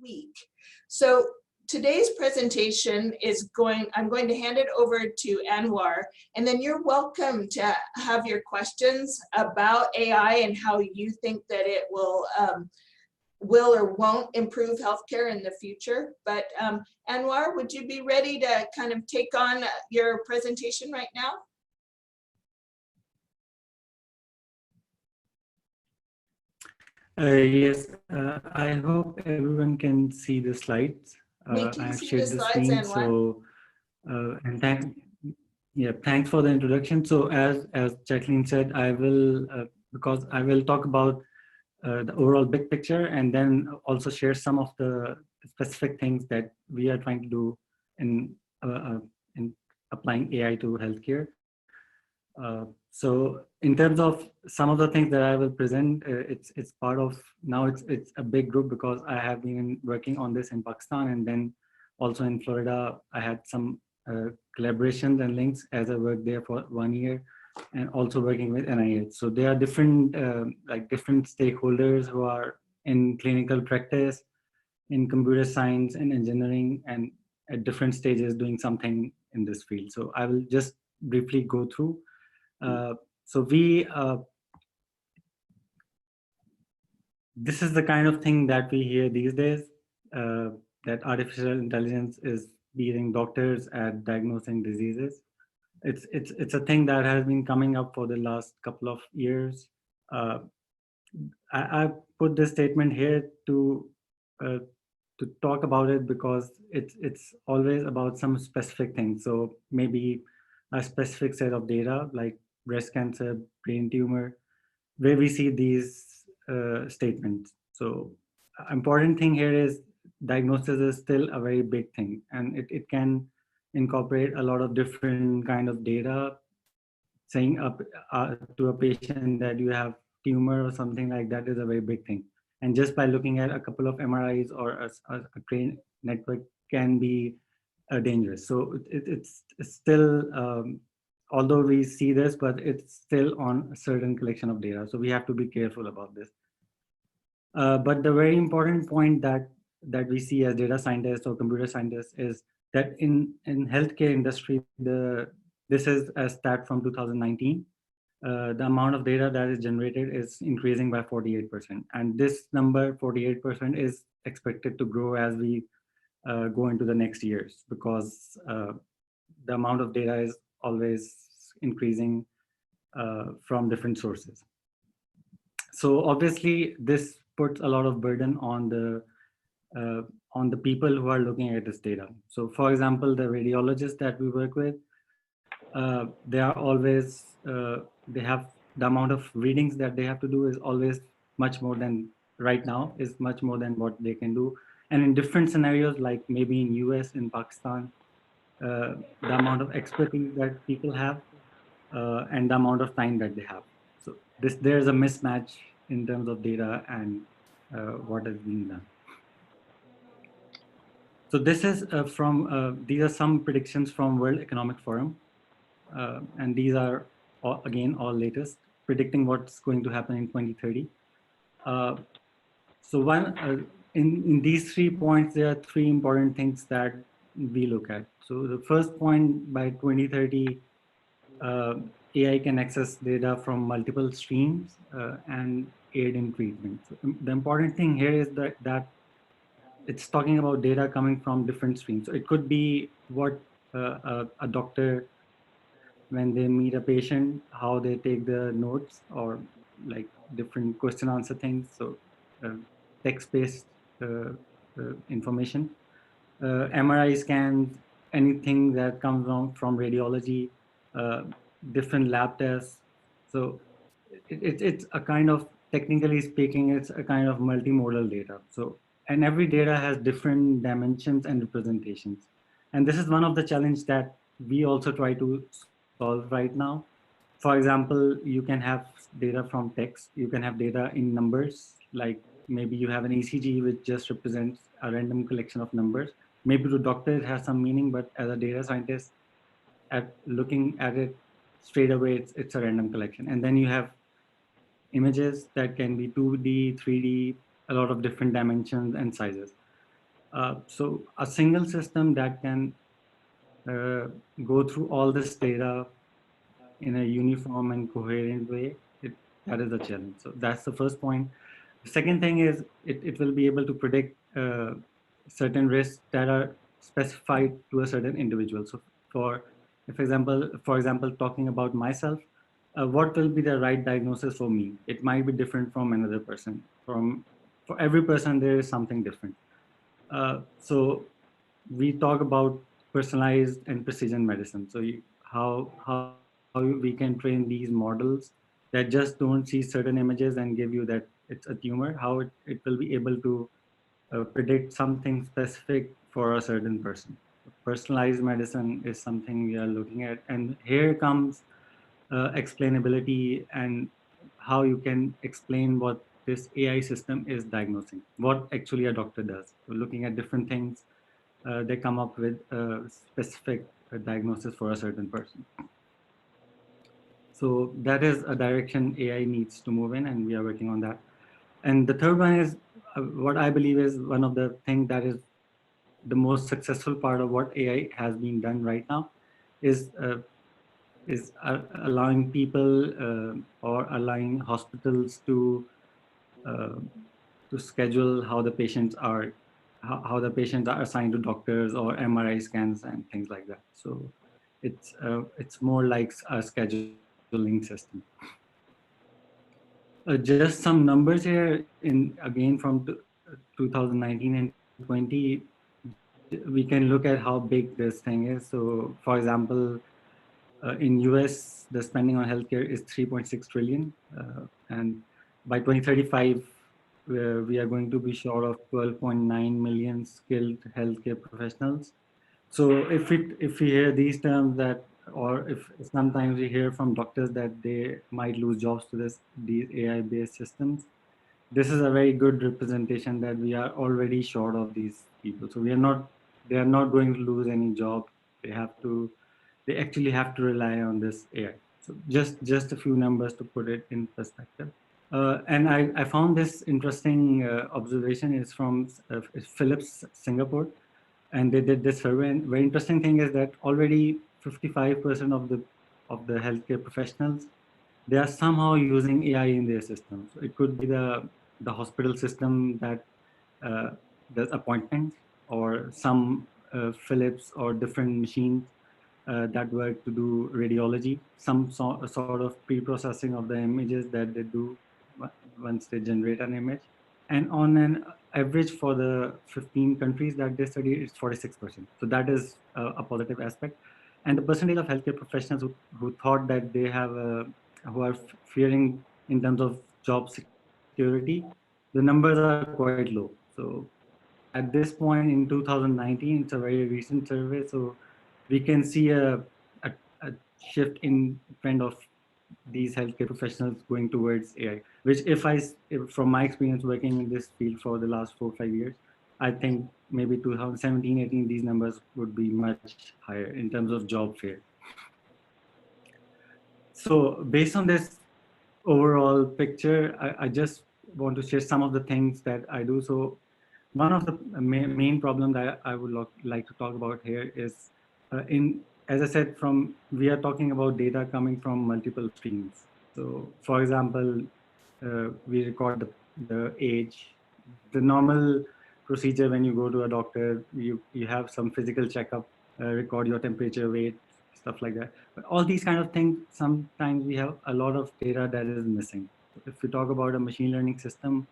week. So today's presentation is I'm going to hand it over to Anwar, and then you're welcome to have your questions about AI and how you think that it will or won't improve healthcare in the future. But Anwar, would you be ready to kind of take on your presentation right now? Yes, I hope everyone can see the slides. We can I have see shared the the slides, screen, Anwar. so thanks for the introduction. So as Jacqueline said, I will because I will talk about the overall big picture and then also share some of the specific things that we are trying to do in applying AI to healthcare. So in terms of some of the things that I will present, it's part of, now it's a big group because I have been working on this in Pakistan, and then also in Florida, I had some collaborations and links as I worked there for 1 year, and also working with NIH. So there are different different stakeholders who are in clinical practice, in computer science and engineering, and at different stages doing something in this field. So I will just briefly go through. This is the kind of thing that we hear these days, that artificial intelligence is beating doctors at diagnosing diseases. It's a thing that has been coming up for the last couple of years. I put this statement here to talk about it because it's always about some specific things. So maybe a specific set of data like breast cancer, brain tumor, where we see these statements. So important thing here is diagnosis is still a very big thing, and it can incorporate a lot of different kind of data, saying up to a patient that you have tumor or something like that is a very big thing. And just by looking at a couple of MRIs or a train network can be dangerous. So it's still, although we see this, but it's still on a certain collection of data. So we have to be careful about this. But the very important point that we see as data scientists or computer scientists is that in healthcare industry, this is a stat from 2019. The amount of data that is generated is increasing by 48%. And this number, 48%, is expected to grow as we go into the next years, because the amount of data is always increasing from different sources. So obviously, this puts a lot of burden on the people who are looking at this data. So for example, the radiologists that we work with, they are always, they have the amount of readings that they have to do is always much more than, right now, is much more than what they can do. And in different scenarios, like maybe in US, in Pakistan, the amount of expertise that people have and the amount of time that they have. So there's a mismatch in terms of data and what is being done. So this is these are some predictions from World Economic Forum. And these are, again, all latest, predicting what's going to happen in 2030. So in these 3 points, there are 3 important things that we look at. So the first point, by 2030, AI can access data from multiple streams and aid in treatment. So the important thing here is that it's talking about data coming from different streams. So it could be what a doctor, when they meet a patient, how they take the notes, or like different question answer things. So text-based information, MRI scans, anything that comes from radiology, different lab tests. So it's a kind of, technically speaking, it's a kind of multimodal data. So, and every data has different dimensions and representations. And this is one of the challenges that we also try to solve right now. For example, you can have data from text, you can have data in numbers, like maybe you have an ECG which just represents a random collection of numbers. Maybe to doctor it has some meaning, but as a data scientist, looking at it straight away, it's a random collection. And then you have images that can be 2D, 3D, a lot of different dimensions and sizes. So a single system that can go through all this data in a uniform and coherent way, that is a challenge. So that's the first point. The second thing is it will be able to predict certain risks that are specified to a certain individual. So for for example, talking about myself, what will be the right diagnosis for me? It might be different from another person. For every person, there is something different. So we talk about personalized and precision medicine. So how we can train these models that just don't see certain images and give you that it's a tumor, how it will be able to predict something specific for a certain person. Personalized medicine is something we are looking at, and here comes explainability and how you can explain what this AI system is diagnosing, what actually a doctor does. So looking at different things, they come up with a specific diagnosis for a certain person. So that is a direction AI needs to move in, and we are working on that. And the third one is what I believe is one of the things that is the most successful part of what AI has been done right now is allowing people or allowing hospitals uh, to schedule how the patients are assigned to doctors or MRI scans and things like that. So it's more like a scheduling system. Just some numbers here in again from 2019 and 20, we can look at how big this thing is. So for example, in US, the spending on healthcare is 3.6 trillion. And by 2035, we are going to be short of 12.9 million skilled healthcare professionals. So if we hear these terms that, or if sometimes we hear from doctors that they might lose jobs to these AI-based systems, this is a very good representation that we are already short of these people. So they are not going to lose any job. They actually have to rely on this AI. So just a few numbers to put it in perspective. And I found this interesting observation is from Philips Singapore, and they did this survey. And very interesting thing is that already 55% of the healthcare professionals, they are somehow using AI in their system. So it could be the hospital system that uh, does appointments, or some Philips or different machines that work to do radiology, sort of pre-processing of the images that they do once they generate an image. And on an average for the 15 countries that they study, it's 46%. So that is a positive aspect. And the percentage of healthcare professionals who thought that who are fearing in terms of job security, the numbers are quite low. So at this point in 2019, it's a very recent survey, so we can see a, a shift in trend of these healthcare professionals going towards AI, which if from my experience working in this field for the last 4 or 5 years, I think maybe 2017, 18, these numbers would be much higher in terms of job fair. So based on this overall picture, I just want to share some of the things that I do. So one of the main problem that I would like to talk about here is as I said, we are talking about data coming from multiple streams. So for example, we record the age, the normal procedure when you go to a doctor, you have some physical checkup, record your temperature, weight, stuff like that. But all these kind of things, sometimes we have a lot of data that is missing. If we talk about a machine learning system,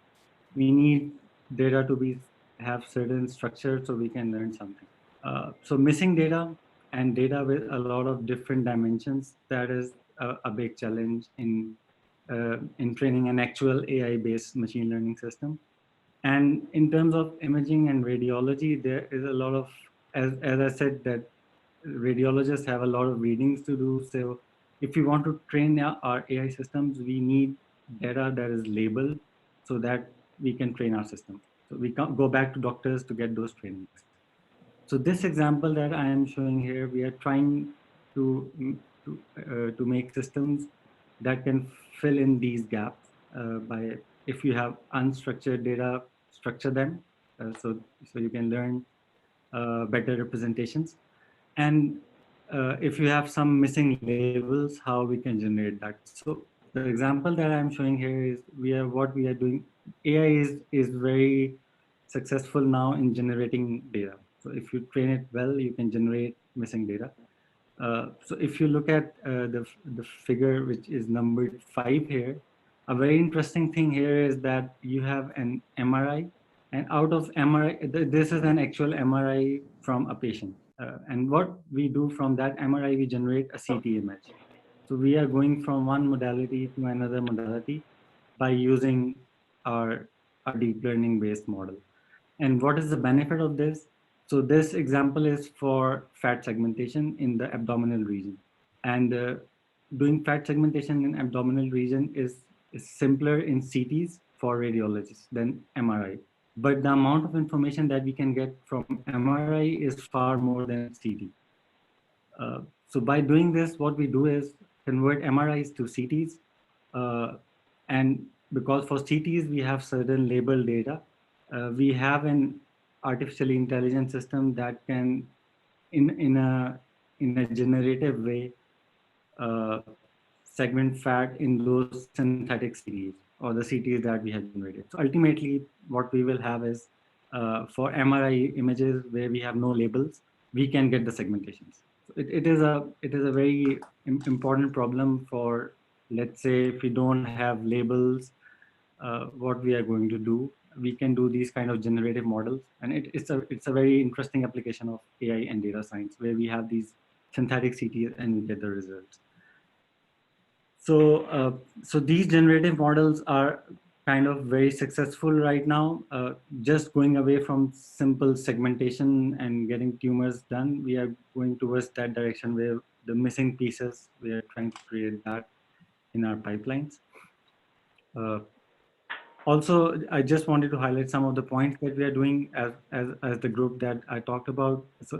we need data to have certain structure so we can learn something. So missing data and data with a lot of different dimensions, that is a big challenge in training an actual AI-based machine learning system. And in terms of imaging and radiology, there is a lot of, as I said, that radiologists have a lot of readings to do. So if we want to train our AI systems, we need data that is labeled so that we can train our system. So we can't go back to doctors to get those trainings. So this example that I am showing here, we are trying to to make systems that can fill in these gaps by, if you have unstructured data, structure them. So you can learn better representations. And if you have some missing labels, how we can generate that. So the example that I'm showing here is what we are doing. AI is very successful now in generating data. So if you train it well, you can generate missing data. So if you look at the figure, which is numbered 5 here, a very interesting thing here is that you have an MRI, and out of MRI, this is an actual MRI from a patient. And what we do from that MRI, we generate a CT image. So we are going from one modality to another modality by using our, our deep learning based model. And what is the benefit of this? So this example is for fat segmentation in the abdominal region. And doing fat segmentation in abdominal region is simpler in CTs for radiologists than MRI. But the amount of information that we can get from MRI is far more than CT. So by doing this, what we do is convert MRIs to CTs. Uh, and because for CTs, we have certain labeled data, we have an artificially intelligent system that can, in a generative way, uh, segment fat in those synthetic CTs or the CTs that we have generated. So ultimately, what we will have is for MRI images where we have no labels, we can get the segmentations. So it is a very important problem for, let's say, if we don't have labels, what we are going to do. We can do these kind of generative models, and it's a very interesting application of AI and data science where we have these synthetic CTs and we get the results. So these generative models are kind of very successful right now. Just going away from simple segmentation and getting tumors done, we are going towards that direction where the missing pieces, we are trying to create that in our pipelines. Uh, Also, I just wanted to highlight some of the points that we are doing as the group that I talked about. So,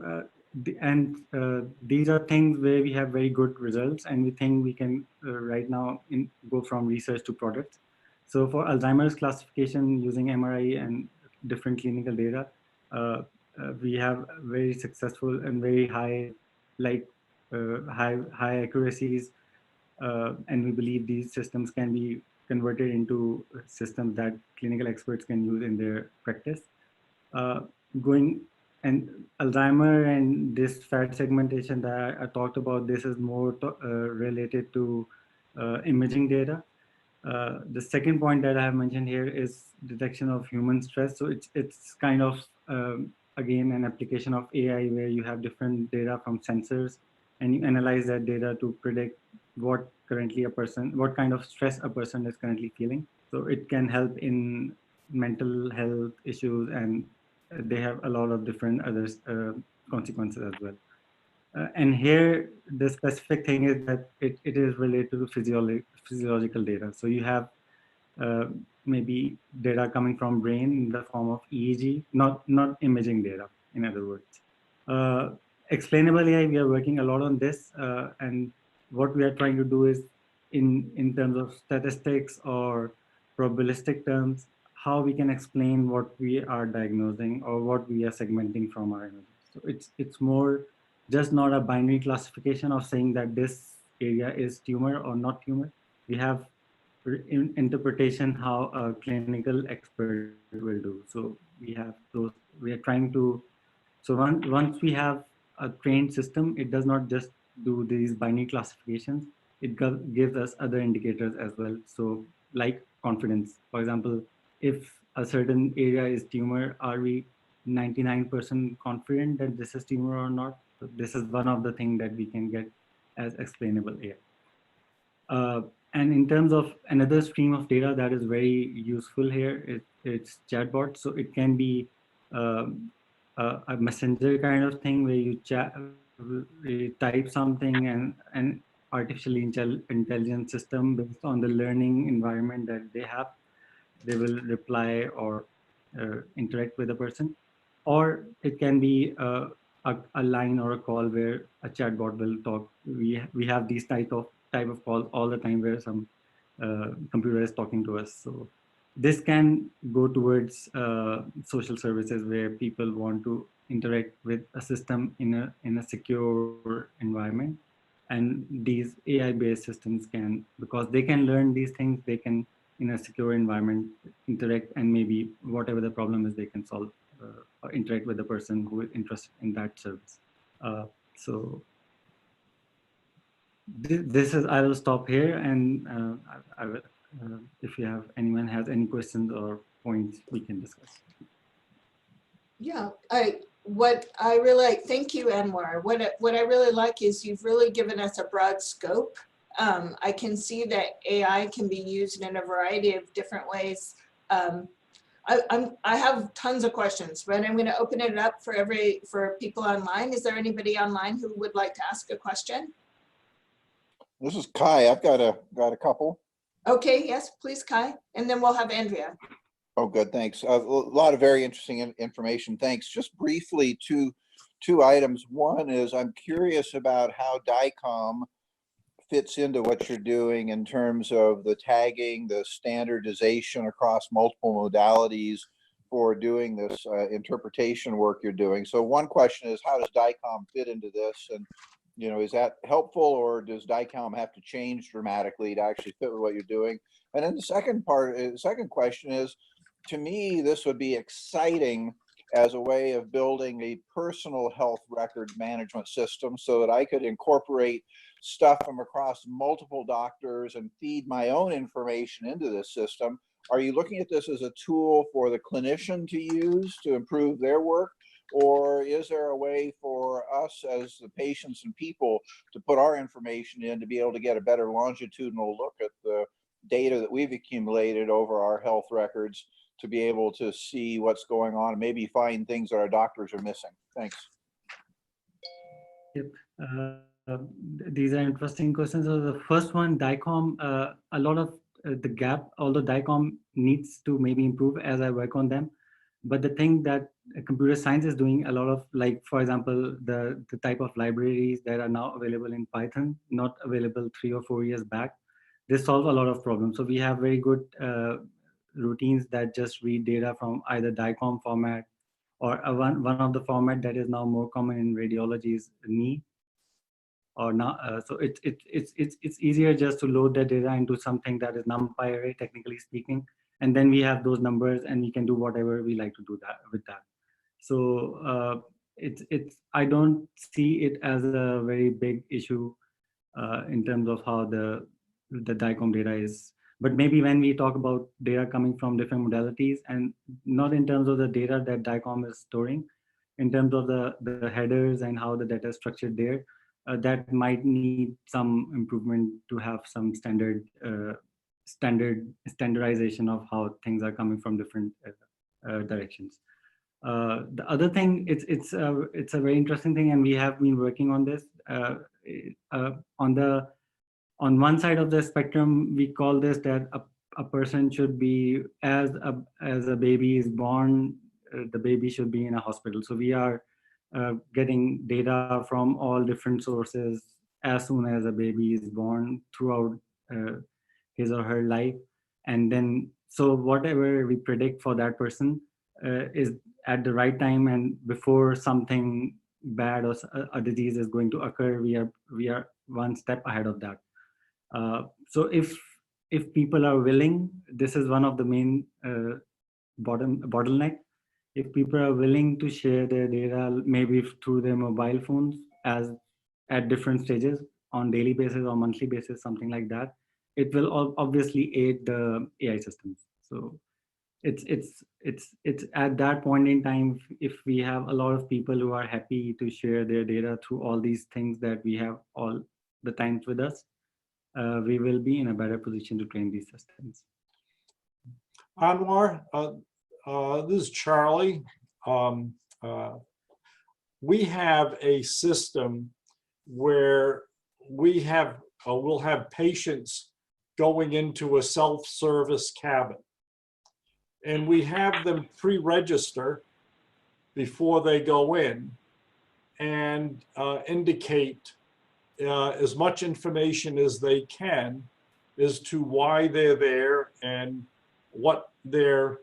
these are things where we have very good results, and we think we can right now go from research to products. So, for Alzheimer's classification using MRI and different clinical data, we have very successful and very high, like high accuracies, and we believe these systems can be converted into systems that clinical experts can use in their practice. Uh, going and Alzheimer and this fat segmentation that I talked about, this is more related to imaging data. The second point that I have mentioned here is detection of human stress. So it's kind of again an application of AI where you have different data from sensors and you analyze that data to predict what kind of stress a person is currently feeling. So it can help in mental health issues, and they have a lot of different other consequences as well. And here, the specific thing is that it is related to physiological data. So you have uh, maybe data coming from brain in the form of EEG, not imaging data, in other words. Uh, Explainable AI, we are working a lot on this, and what we are trying to do is, in terms of statistics or probabilistic terms, how we can explain what we are diagnosing or what we are segmenting from our images. So it's more just not a binary classification of saying that this area is tumor or not tumor. We have interpretation how a clinical expert will do. So we are trying to, so once we have a trained system, it does not just do these binary classifications. It gives us other indicators as well. So like confidence, for example, if a certain area is tumor, are we 99% confident that this is tumor or not? So this is one of the things that we can get as explainable AI. Uh, and in terms of another stream of data that is very useful here, it's chatbot. So it can be a messenger kind of thing where you type something, and an artificially intelligent system based on the learning environment that they have, they will reply or interact with a person. Or it can be a line or a call where a chatbot will talk. We have these type of calls all the time where some computer is talking to us. So this can go towards social services where people want to interact with a system in a secure environment, and these AI-based systems can, because they can learn these things, they can in a secure environment interact, and maybe whatever the problem is, they can solve or interact with the person who is interested in that service. So this is, I will stop here, and I will, if you have, anyone has any questions or points, we can discuss. Yeah, what I really like, thank you, Anwar. What I really like is you've really given us a broad scope. I can see that AI can be used in a variety of different ways. I have tons of questions, but I'm going to open it up for people online. Is there anybody online who would like to ask a question? This is Kai. I've got a couple. Okay, yes, please, Kai, and then we'll have Andrea. Oh, good, thanks. A lot of very interesting information. Thanks. Just briefly, two items. One is I'm curious about how DICOM fits into what you're doing in terms of the tagging, the standardization across multiple modalities for doing this interpretation work you're doing. So one question is, how does DICOM fit into this? And is that helpful, or does DICOM have to change dramatically to actually fit with what you're doing? And then the second question is, to me, this would be exciting as a way of building a personal health record management system so that I could incorporate stuff from across multiple doctors and feed my own information into this system. Are you looking at this as a tool for the clinician to use to improve their work? Or is there a way for us as the patients and people to put our information in to be able to get a better longitudinal look at the data that we've accumulated over our health records to be able to see what's going on and maybe find things that our doctors are missing? Thanks. Yep. These are interesting questions. So the first one, DICOM, a lot of the gap, although DICOM needs to maybe improve as I work on them. But the thing that computer science is doing a lot of, like, for example, the type of libraries that are now available in Python, not available 3 or 4 years back, they solve a lot of problems. So we have very good routines that just read data from either DICOM format or one of the format that is now more common in radiology is NE or not. So it's easier just to load the data into something that is NumPy array, technically speaking, and then we have those numbers and we can do whatever we like to do that with that. So I don't see it as a very big issue in terms of how the DICOM data is. But maybe when we talk about data coming from different modalities, and not in terms of the data that DICOM is storing, in terms of the headers and how the data is structured there, that might need some improvement to have some standardization of how things are coming from different directions. The other thing, it's a very interesting thing, and we have been working on this. On one side of the spectrum, we call this that a person should be, as a baby is born, the baby should be in a hospital. So we are getting data from all different sources as soon as a baby is born throughout his or her life. And then, so whatever we predict for that person is at the right time, and before something bad or a disease is going to occur, we are one step ahead of that. So if people are willing, this is one of the main bottleneck. If people are willing to share their data, maybe through their mobile phones as at different stages on daily basis or monthly basis, something like that, it will obviously aid the AI systems. So it's at that point in time, if we have a lot of people who are happy to share their data through all these things that we have all the times with us, we will be in a better position to train these systems. Anwar, this is Charlie. We have a system where we'll have patients going into a self-service cabin, and we have them pre-register before they go in and indicate as much information as they can as to why they're there and what their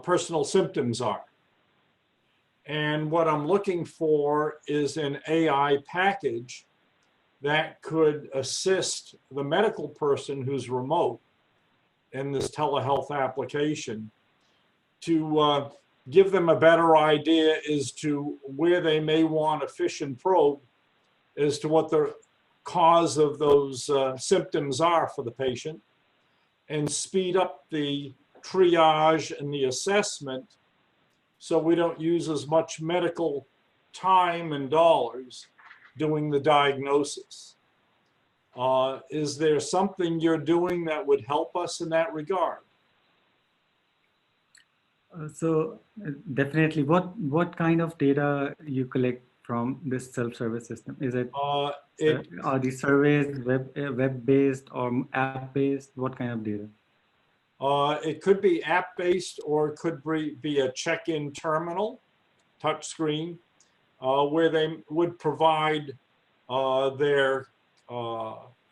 personal symptoms are. And what I'm looking for is an AI package that could assist the medical person who's remote in this telehealth application to give them a better idea as to where they may want to fish and probe as to what the cause of those symptoms are for the patient, and speed up the triage and the assessment so we don't use as much medical time and dollars doing the diagnosis. Is there something you're doing that would help us in that regard? Definitely, what kind of data you collect from this self-service system? Is it are these surveys web-based or app-based? What kind of data? It could be app-based, or it could be a check-in terminal, touch screen, where they would provide their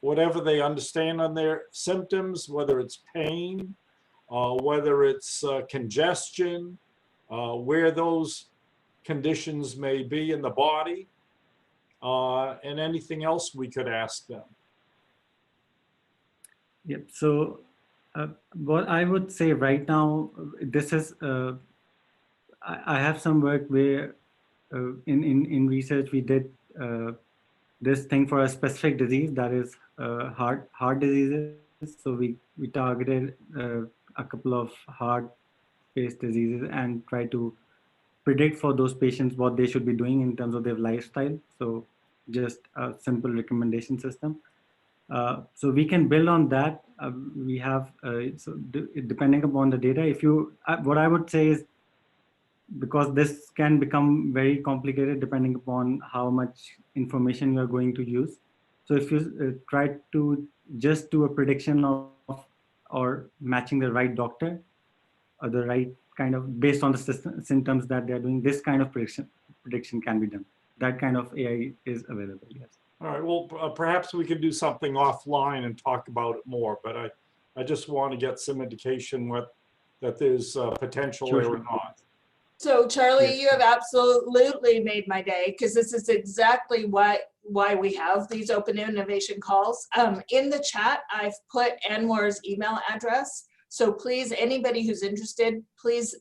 whatever they understand on their symptoms, whether it's pain, whether it's congestion, where those conditions may be in the body, and anything else we could ask them. Yep. So what I would say right now, this is I have some work where in research we did this thing for a specific disease, that is heart diseases. So we targeted a couple of heart-based diseases and try to predict for those patients what they should be doing in terms of their lifestyle. So just a simple recommendation system. So we can build on that. We have, depending upon the data, if you, what I would say is, because this can become very complicated depending upon how much information you are going to use. So if you try to just do a prediction of or matching the right doctor or the right kind of, based on the symptoms that they're doing, this kind of prediction can be done. That kind of AI is available, yes. All right, well, perhaps we could do something offline and talk about it more, but I just want to get some indication that there's potential there or not. So Charlie, Yes. you have absolutely made my day, because this is exactly why we have these open innovation calls. In the chat, I've put Anwar's email address. So please, anybody who's interested, please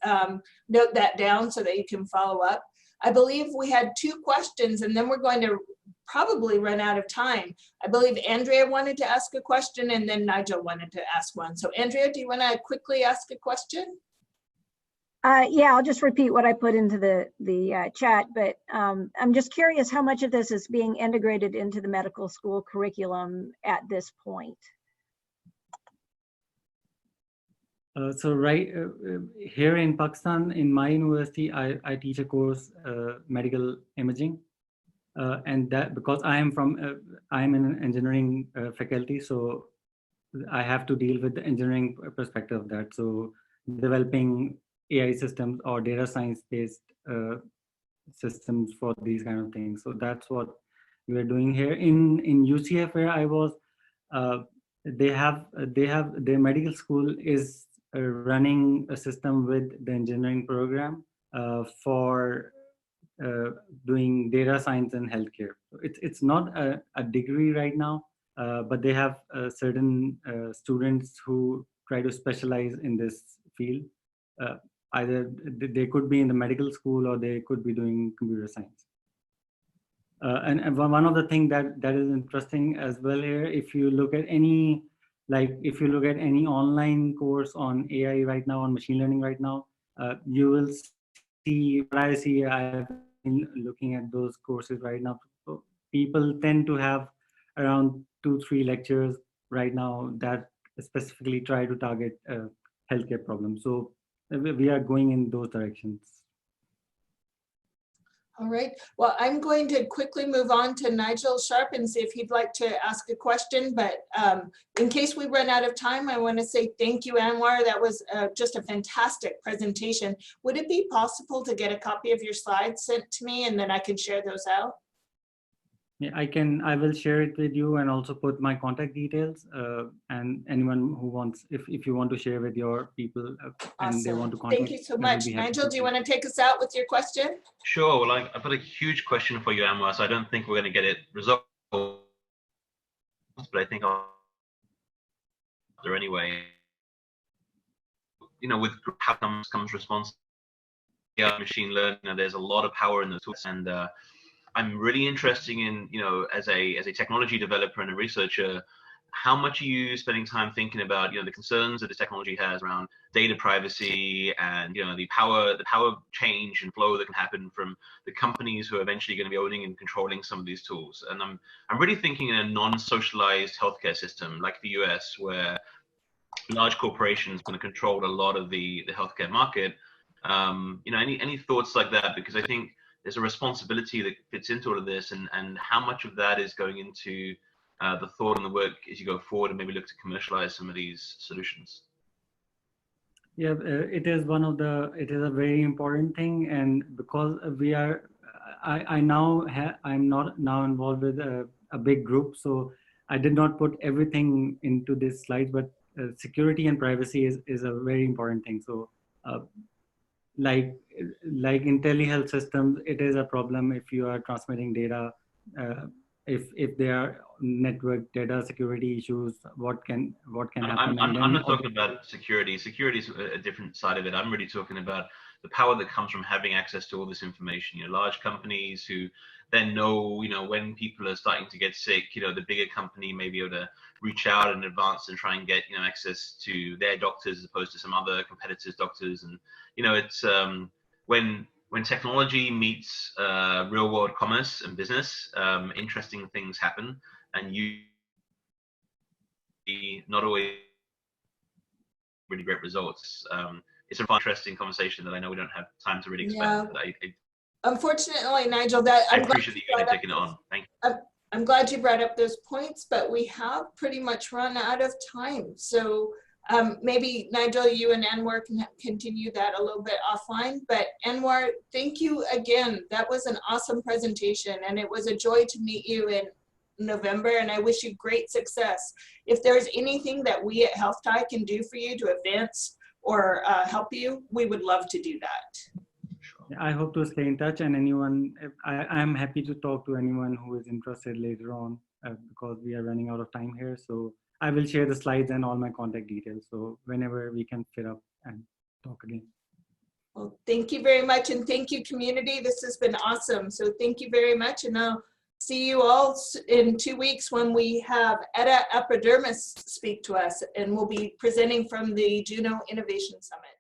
note that down so that you can follow up. I believe we had 2 questions, and then we're going to probably run out of time. I believe Andrea wanted to ask a question, and then Nigel wanted to ask one. So Andrea, do you want to quickly ask a question? Yeah, I'll just repeat what I put into the chat, but I'm just curious how much of this is being integrated into the medical school curriculum at this point. So right here in Pakistan, in my university, I teach a course, medical imaging, and that because I am in an engineering faculty, so I have to deal with the engineering perspective of that. So developing AI systems or data science-based systems for these kind of things. So that's what we're doing here in UCF, where I was. They have their medical school is running a system with the engineering program for doing data science and healthcare. It's not a degree right now, but they have certain students who try to specialize in this field. Either they could be in the medical school or they could be doing computer science. And one of the things that is interesting as well here, if you look at any online course on AI right now, on machine learning right now, you will see what I see. I've been looking at those courses right now. So people tend to have around 2-3 lectures right now that specifically try to target healthcare problems. So we are going in those directions. All right. Well, I'm going to quickly move on to Nigel Sharp and see if he'd like to ask a question. But in case we run out of time, I want to say thank you, Anwar. That was just a fantastic presentation. Would it be possible to get a copy of your slides sent to me, and then I can share those out? Yeah, I will share it with you and also put my contact details. And anyone who wants, if you want to share with your people and they want to Awesome. contact, Thank you so I will much. be happy Nigel, to do you do. want to take us out with your question? Sure. Well, I've got a huge question for you, Anwar, so I don't think we're going to get it resolved, but I think I'll there anyway. You know, with how comes response, machine learning, there's a lot of power in the tools, and I'm really interested in, you know, as a technology developer and a researcher, how much are you spending time thinking about, you know, the concerns that the technology has around data privacy and, you know, the power change and flow that can happen from the companies who are eventually going to be owning and controlling some of these tools. And I'm really thinking in a non-socialized healthcare system like the US, where large corporations going to control a lot of the healthcare market. You know, any thoughts like that? Because I think there's a responsibility that fits into all of this, and how much of that is going into the thought and the work as you go forward and maybe look to commercialize some of these solutions. Yeah, it is it is a very important thing, and because I'm not now involved with a big group, so I did not put everything into this slide, but security and privacy is a very important thing. So like in telehealth systems, it is a problem if you are transmitting data. If there are network data security issues, what can happen? I'm not talking about security. Security is a different side of it. I'm really talking about the power that comes from having access to all this information. You know, large companies who then know, you know, when people are starting to get sick, you know, the bigger company may be able to reach out in advance and try and get, you know, access to their doctors as opposed to some other competitors' doctors. And, you know, it's when technology meets real world commerce and business, interesting things happen, and you not always really great results. It's an interesting conversation that I know we don't have time to really expand, but Unfortunately, Nigel, I appreciate that you're taking it on. Thank you. I'm glad you brought up those points, but we have pretty much run out of time. So maybe Nigel, you and Anwar can continue that a little bit offline. But Anwar, thank you again. That was an awesome presentation, and it was a joy to meet you in November, and I wish you great success. If there's anything that we at HealthTie can do for you to advance or help you, we would love to do that. I hope to stay in touch, and anyone, I'm happy to talk to anyone who is interested later on because we are running out of time here. So I will share the slides and all my contact details. So whenever we can fit up and talk again. Well, thank you very much. And thank you, community. This has been awesome. So thank you very much. And I'll see you all in 2 weeks when we have Etta Epidermis speak to us, and we'll be presenting from the Juno Innovation Summit.